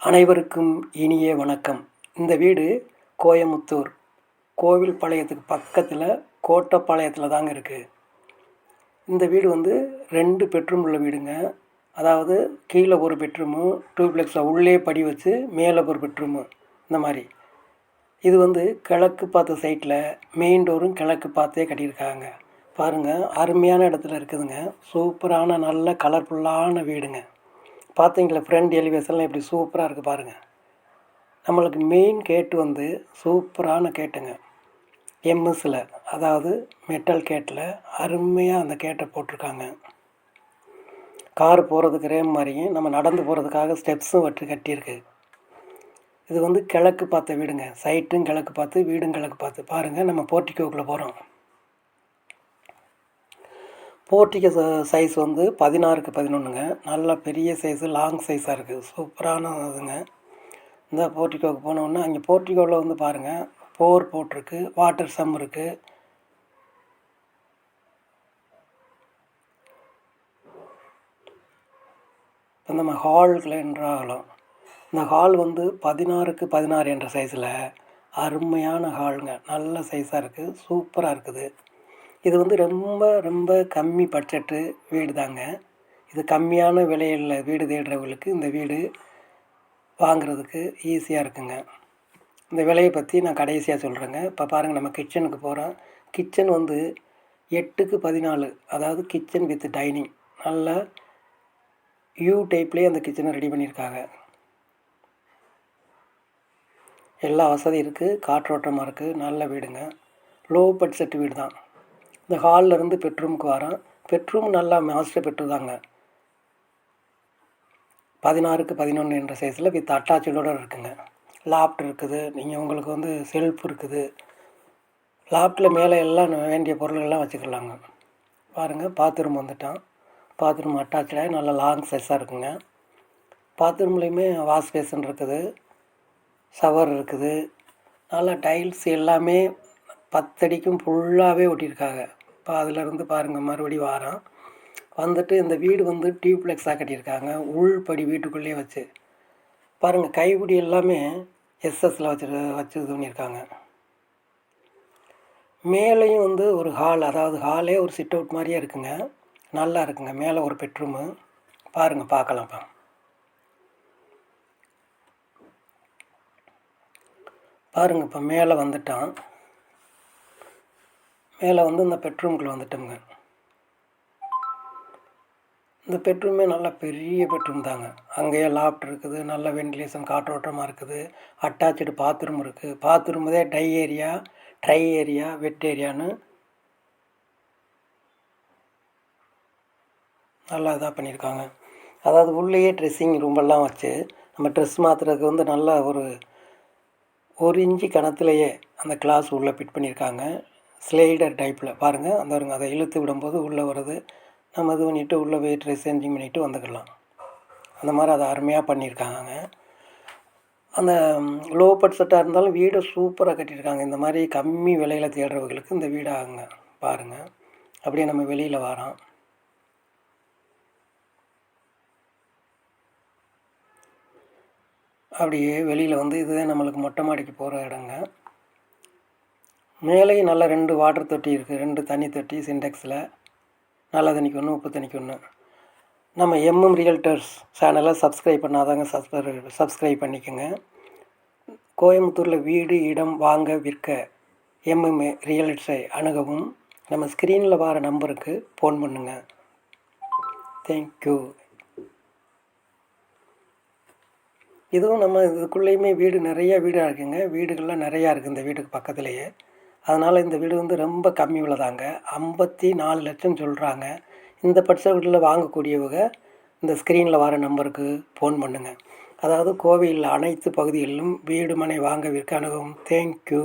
அனைவருக்கும் இனிய வணக்கம். இந்த வீடு கோயமுத்தூர் கோவில்பாளையத்துக்கு பக்கத்தில் கோட்டப்பாளையத்தில் தாங்க இருக்குது. இந்த வீடு வந்து 2 பெட்ரூம் உள்ள வீடுங்க. அதாவது கீழே ஒரு பெட்ரூமு, டூப்ளெக்ஸில் உள்ளே படி வச்சு மேலே ஒரு பெட்ரூமு, இந்த மாதிரி. இது வந்து கிழக்கு பார்த்த சைட்டில் மெயின் டோரும் கிழக்கு பார்த்தே கட்டியிருக்காங்க. பாருங்கள், அருமையான இடத்துல இருக்குதுங்க. சூப்பரான நல்ல கலர்ஃபுல்லான வீடுங்க. பார்த்தீங்களா, ஃப்ரண்ட் எலிவேஷன்லாம் எப்படி சூப்பராக இருக்குது பாருங்கள். நம்மளுக்கு மெயின் கேட்டு வந்து சூப்பரான கேட்டுங்க. எம்எஸ்ஸில், அதாவது மெட்டல் கேட்டில் அருமையாக அந்த கேட்டை போட்டிருக்காங்க. கார் போகிறதுக்கு ரேம் மாதிரியும் நம்ம நடந்து போகிறதுக்காக ஸ்டெப்ஸும் வட்டு கட்டியிருக்கு. இது வந்து கிழக்கு பார்த்த வீடுங்க. சைட்டும் கிழக்கு பார்த்து, வீடும் கிழக்கு பார்த்து. பாருங்கள், நம்ம போர்ட்டிக்கோக்குள்ளே போகிறோம். போர்ட்டிகோ சைஸ் வந்து 16க்கு 11ங்க. நல்லா பெரிய சைஸு, லாங் சைஸாக இருக்குது. சூப்பரான இதுங்க. இந்த போர்ட்டிகோவுக்கு போனோன்னா அங்கே போர்ட்டிகோவில் வந்து பாருங்கள், போர் போட்டிருக்கு, வாட்டர் சம் இருக்குது. இப்போ நம்ம ஹாலுக்குள்ளே என்ட்ராகலாம். இந்த ஹால் வந்து 16க்கு 16 என்ற சைஸில் அருமையான ஹாலுங்க. நல்ல சைஸாக இருக்குது, சூப்பராக இருக்குது. இது வந்து ரொம்ப ரொம்ப கம்மி பட்ஜெட்டு வீடு தாங்க. இது கம்மியான விலையில் வீடு தேடுறவங்களுக்கு இந்த வீடு வாங்குறதுக்கு ஈஸியாக இருக்குங்க. இந்த விலையை பற்றி நான் கடைசியாக சொல்கிறேங்க. இப்போ பாருங்கள், நம்ம கிச்சனுக்கு போகிறோம். கிச்சன் வந்து 8க்கு 14, அதாவது கிச்சன் வித் டைனிங். நல்ல யூ டைப்லேயே அந்த கிச்சனை ரெடி பண்ணியிருக்காங்க. எல்லா வசதி இருக்குது, காற்றோட்டமாக இருக்குது. நல்ல வீடுங்க. லோ பட்ஜெட் வீடு தான். இந்த ஹாலில் இருந்து பெட்ரூமுக்கு வரோம். பெட்ரூம் நல்லா மாஸ்டர் பெட்ரூம் தாங்க. 16க்கு 11 என்ற சைஸில் வித் அட்டாச்சோடு இருக்குங்க. லாப்ட் இருக்குது. நீங்கள் உங்களுக்கு வந்து செல்ஃப் இருக்குது. லாப்டில் மேலே எல்லாம் வேண்டிய பொருள்கள்லாம் வச்சுக்கலாங்க. பாருங்கள், பாத்ரூம் வந்துட்டான். பாத்ரூம் அட்டாச்சாக நல்லா லாங் சைஸாக இருக்குங்க. பாத்ரூம்லேயுமே வாஷ் பேசன் இருக்குது, ஷவர் இருக்குது. நல்லா டைல்ஸ் எல்லாமே 10 அடிக்கும் ஃபுல்லாகவே ஒட்டியிருக்காங்க. இப்போ அதிலேருந்து பாருங்கள், மறுபடியும் வாரம் வந்துட்டு இந்த வீடு வந்து டியூப்ளெக்ஸாக கட்டியிருக்காங்க. உள்படி வீட்டுக்குள்ளேயே வச்சு பாருங்கள், கைப்பிடி எல்லாமே எஸ்எஸ்சில் வச்சு இது பண்ணியிருக்காங்க. மேலேயும் வந்து ஒரு ஹால், அதாவது ஹாலே ஒரு சிட் அவுட் மாதிரியே இருக்குங்க. நல்லா இருக்குங்க. மேலே ஒரு பெட்ரூமு பாருங்கள், பார்க்கலாம். பாருங்கள், இப்போ மேலே வந்துட்டான். மேலே வந்து இந்த பெட்ரூம்குள்ளே வந்துட்டோம்ங்க. இந்த பெட்ரூமே நல்லா பெரிய பெட்ரூம் தாங்க. அங்கேயே லாப்ட் இருக்குது, நல்ல வென்டிலேஷன், காற்றோட்டமாக இருக்குது. அட்டாச்சு பாத்ரூம் இருக்குது. பாத்ரூம் தான் ட்ரை ஏரியா, வெட் ஏரியான்னு நல்லா இதாக பண்ணியிருக்காங்க. அதாவது உள்ளேயே ட்ரெஸ்ஸிங் ரூமெல்லாம் வச்சு நம்ம ட்ரெஸ் மாற்றுறதுக்கு வந்து நல்லா ஒரு இன்ச்சு கணத்துலேயே அந்த கிளாஸ் உள்ளே ஃபிட் பண்ணியிருக்காங்க. ஸ்லைடர் டைப்பில் பாருங்கள், அந்த வருங்க, அதை இழுத்து விடும்போது உள்ளே வருது. நம்ம இது பண்ணிவிட்டு உள்ளே போய் ட்ரெஸ் சேஞ்சிங் பண்ணிவிட்டு வந்துக்கலாம். அந்த மாதிரி அதை அருமையாக பண்ணியிருக்காங்க. அந்த லோ பட்ஜெட்டாக இருந்தாலும் வீடை சூப்பராக கட்டியிருக்காங்க. இந்த மாதிரி கம்மி விலையில் தேடுறவங்களுக்கு இந்த வீடு ஆகுங்க. பாருங்கள், அப்படியே நம்ம வெளியில் வரோம். அப்படியே வெளியில் வந்து இதுதான் நம்மளுக்கு மொட்டை மாடிக்கு போகிற இடங்க. மேலேயும் நல்லா 2 வாட்டர் தொட்டி இருக்குது. 2 தண்ணி தொட்டி சின்டெக்ஸில். நல்ல தண்ணிக்கு ஒன்று, உப்பு தண்ணிக்கு ஒன்று. நம்ம எம்எம் ரியல்டர்ஸ் சேனலை சப்ஸ்கிரைப் பண்ணாதாங்க சப்ஸ்கிரைப் பண்ணிக்கோங்க. கோயம்புத்தூரில் வீடு, இடம் வாங்க விற்க எம்எம் ரியல்டர்ஸை அணுகவும். நம்ம ஸ்க்ரீனில் வர நம்பருக்கு ஃபோன் பண்ணுங்கள். தேங்க்யூ. இதுவும் நம்ம இதுக்குள்ளேயுமே நிறையா வீடாக இருக்குங்க. வீடுகள்லாம் நிறையா இருக்குது இந்த வீட்டுக்கு பக்கத்துலேயே. அதனால் இந்த வீடு வந்து ரொம்ப கம்மி விலைதாங்க. 54 லட்சம் சொல்கிறாங்க. இந்த பட்ஜெட்டில் வாங்கக்கூடியவங்க இந்த ஸ்க்ரீனில் வர நம்பருக்கு ஃபோன் பண்ணுங்கள். அதாவது கோவையில் அனைத்து பகுதிகளிலும் வீடு மனை வாங்க விற்க அணுகவும். தேங்க்யூ.